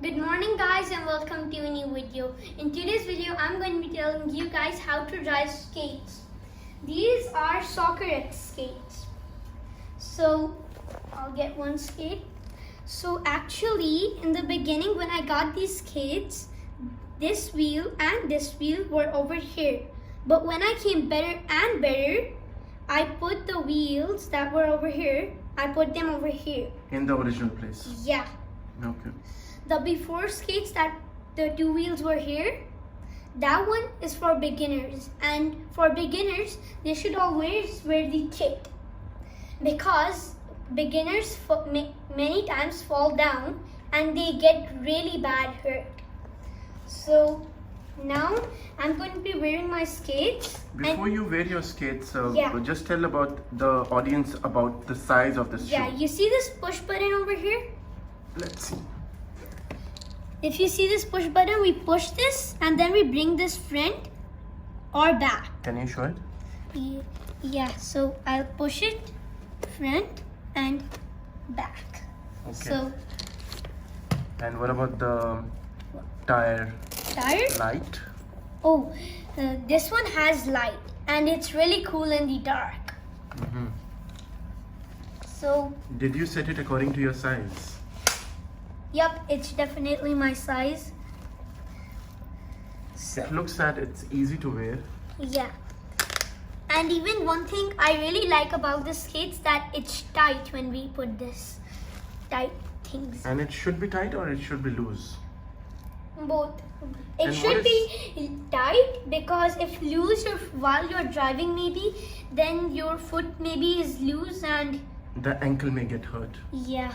Good morning guys and welcome to a new video. In today's video I'm going to be telling you guys how to drive skates. These are Soccer X skates. So I'll get one skate. So actually in the beginning when I got these skates, this wheel and this wheel were over here. But when I came better and better, I put the wheels that were over here, I put them over here. In the original place. Yeah. Okay. The before skates that the two wheels were here, that one is for beginners, and for beginners they should always wear the kit because beginners many times fall down and they get really bad hurt. So now I'm going to be wearing my skates. Before you wear your skates, Yeah. just tell about the audience about the size of this Yeah, shoe. you see this push button over here? Let's see. If you see this push button, we push this and then we bring this front or back. Can you show it? Yeah, so I'll push it front and back. Okay. So And what about the tire light? Oh, this one has light and it's really cool in the dark. Mm-hmm. So, Did you set it according to your size? yep, it's definitely my size. So, It looks that it's easy to wear. yeah. And even one thing I really like about the skates that it's tight when we put this tight things. And it should be tight or it should be loose? Both. It And should what be tight because if loose while you're driving maybe, then your foot maybe is loose and The ankle may get hurt. yeah.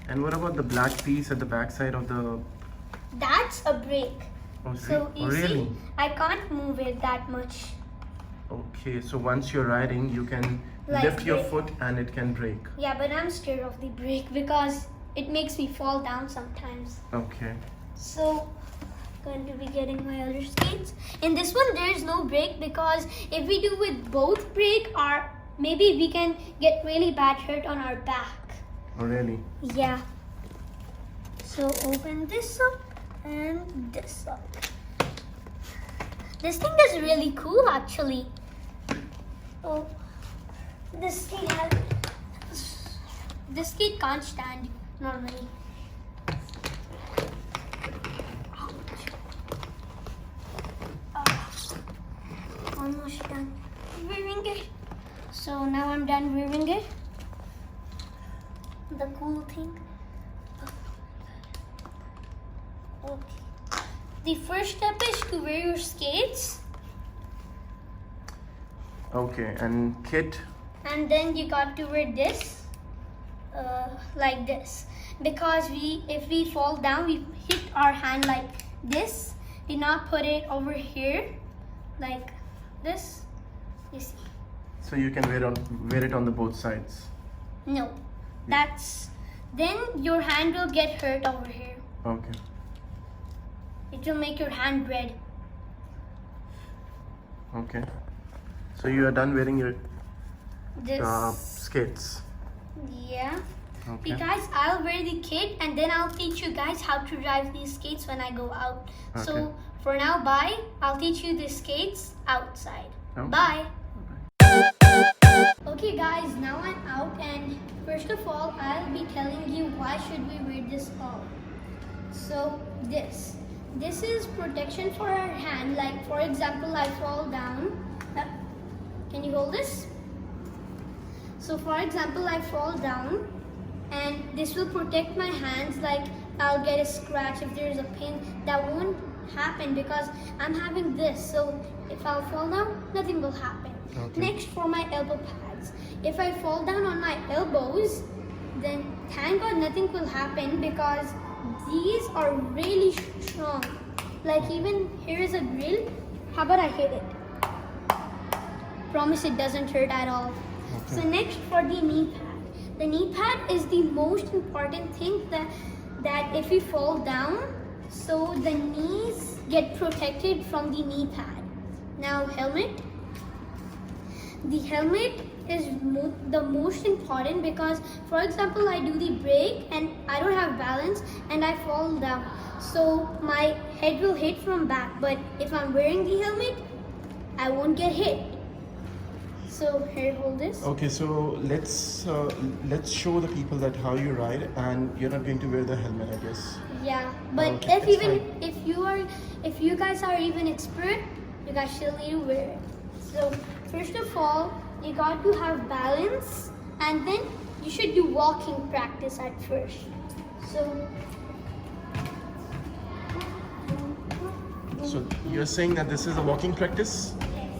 And what about the black piece at the back side of the... That's a brake. Oh, So you really? see, I can't move it that much. Okay, so once you're riding, you can Like lift your brake. foot and it can break. Yeah, but I'm scared of the brake because it makes me fall down sometimes. Okay. So, going to be getting my other skates. In this one, there is no brake because if we do with both brake, maybe we can get really bad hurt on our back. Oh, really? Yeah. So open this up and this up. This thing is really cool actually. Oh, this skate can't stand normally. Almost done wearing it. So now I'm done wearing it. The cool thing. Okay. The first step is to wear your skates, Okay, and kit? and then you got to wear this, like this, because if we fall down, we hit our hand like this. Do not put it over here, like this. You see? So you can wear it on the both sides. No, then your hand will get hurt over here. Okay. It will make your hand red. Okay. So you are done wearing your This. skates. Yeah. Okay. You guys, I'll wear the kit and then I'll teach you guys how to drive these skates when I go out. Okay. So for now, bye. I'll teach you the skates outside. Okay. Bye. Okay guys, now I'm out and first of all, I'll be telling you why should we wear this all. So this is protection for our hand. Like for example, I fall down. Can you hold this? So for example, I fall down and this will protect my hands, like I'll get a scratch if there's a pin. That won't happen because I'm having this, so if I'll fall down, nothing will happen. Okay. Next, for my elbow pads, if I fall down on my elbows, then thank God nothing will happen because these are really strong. Like even here is a drill. How about I hit it? Promise it doesn't hurt at all. Okay. So next, for the knee pad. The knee pad is the most important thing that if you fall down, so the knees get protected from the knee pad. Now helmet. The helmet is the most important because, for example, I do the brake and I don't have balance and I fall down. So my head will hit from back, but if I'm wearing the helmet, I won't get hit. So here, hold this. Okay, so let's show the people that how you ride, and you're not going to wear the helmet, I guess. Yeah, but Okay, if that's even fine. if you guys are even expert, you guys still need to wear it. So first of all, you got to have balance, and then you should do walking practice at first. So So you're saying that this is a walking practice? yes.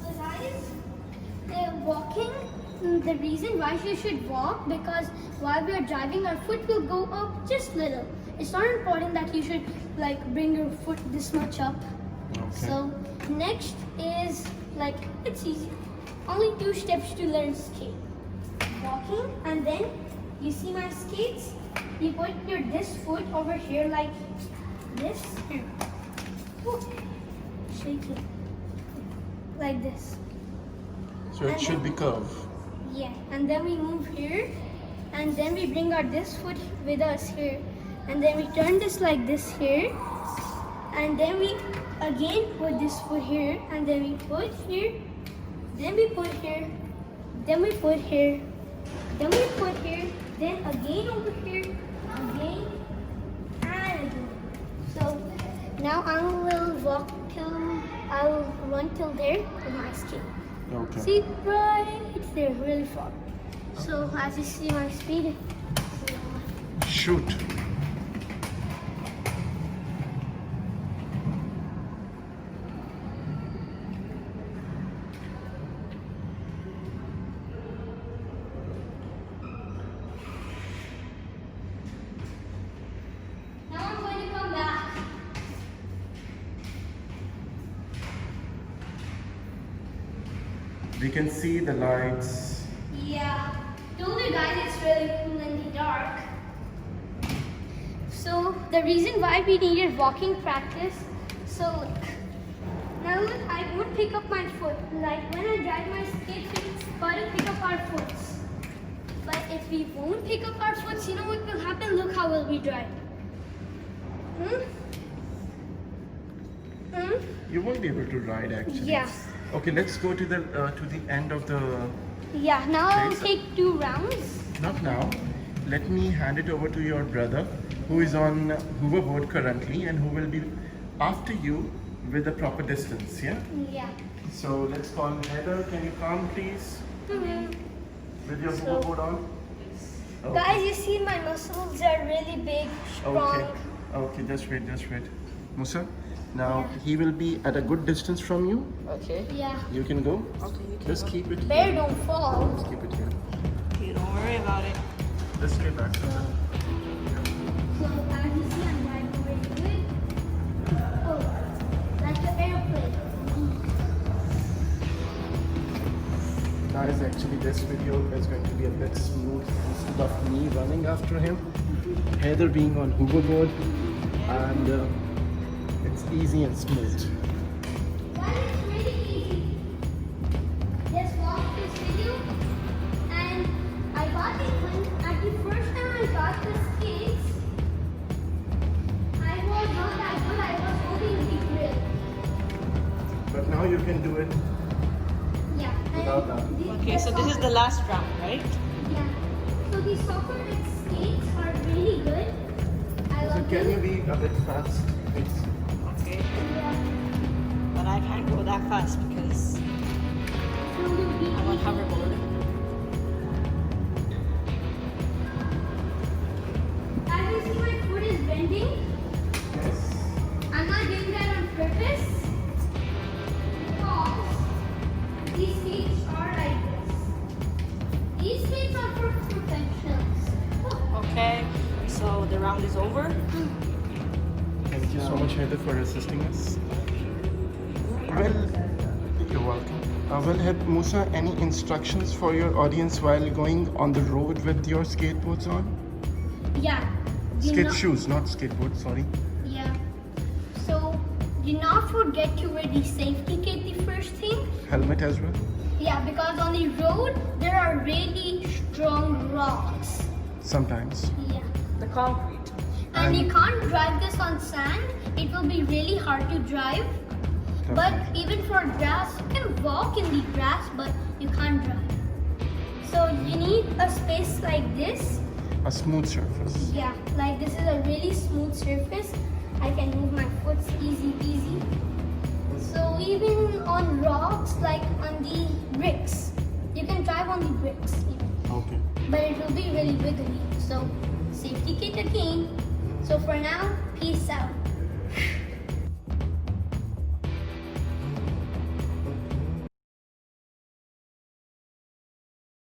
So guys, walking. The reason why you should walk because while we are driving, our foot will go up just little. It's not important that you should like bring your foot this much up. Okay. So next is like it's easy. Only 2 steps to learn skate. Walking, and then you see my skates. You put your this foot over here like this. Here. Woo. Shake it like this. So it And should be then- curved. Yeah, and then we move here, and then we bring our this foot with us here, and then we turn this like this here, and then we again put this foot here, and then we put here, then we put here, then we put here, then we put here, then again over here, again, and again. So now I will walk till, I'll run till there with my skate. Okay. See, right there, really far. So as you see my speed, Shoot. now I'm going to come back. We can see the lights. Yeah, told you guys it's really cool in the dark. So the reason why we needed walking practice, so look. Now look, I won't pick up my foot. Like when I drive my skate, we gotta pick up our foots. But if we won't pick up our foots, you know what will happen? Look how will we drive. You won't be able to ride actually. Yeah. Okay, let's go to the end of the. Yeah, now I'll Okay, so- take 2 rounds. Not now. Let me hand it over to your brother, who is on hoverboard currently, and who will be after you with the proper distance. Yeah. Yeah. So let's call Heather. Can you come, please, with your So- hoverboard on? Okay. Guys, you see my muscles are really big, strong. Okay. Okay. Just wait. Just wait. Musa. Now he will be at a good distance from you. Okay. Yeah. You can go. Okay, you can Just go. keep it. Bear Here. don't fall. Just keep it here. Okay, don't worry about it. Just stay back. So as you see, I'm driving really good. Oh, like an airplane. Guys, actually this video is going to be a bit smooth instead of me running after him. Heather being on hoverboard, and it's easy and smooth. Guys, it's really easy. Just watch this video, and I got it when at the first time I got the skates. I was not that good. I was holding the grip. But now you can do it. Yeah. and Without that. Okay, so this is the last round, right? Yeah. So the soccer and skates are really good. I So love can you them. be a bit fast, please? Okay. Yeah. But I can't go that fast because So you'll be I'm on hoverboard. As you see, my foot is bending. Yes. I'm not doing that on purpose because these skates are like this. These skates are for professionals. Okay, so the round is over. Thank you so much, Heather, for assisting us. Well, you're welcome. Well, have Musa any instructions for your audience while going on the road with your skateboards on? Yeah, Skate not- shoes, not skateboard, sorry. Yeah. So do not forget to wear the safety kit the first thing. Helmet as well. Yeah, because on the road there are really strong rocks. Sometimes. Yeah. The concrete. And you can't drive this on sand. It will be really hard to drive. But even for grass, you can walk in the grass, but you can't drive. So you need a space like this. A smooth surface. Yeah, like this is a really smooth surface. I can move my foot easy peasy. So even on rocks, like on the bricks, you can drive on the bricks, Okay. but it will be really wiggly. So safety kit again. So for now, peace out.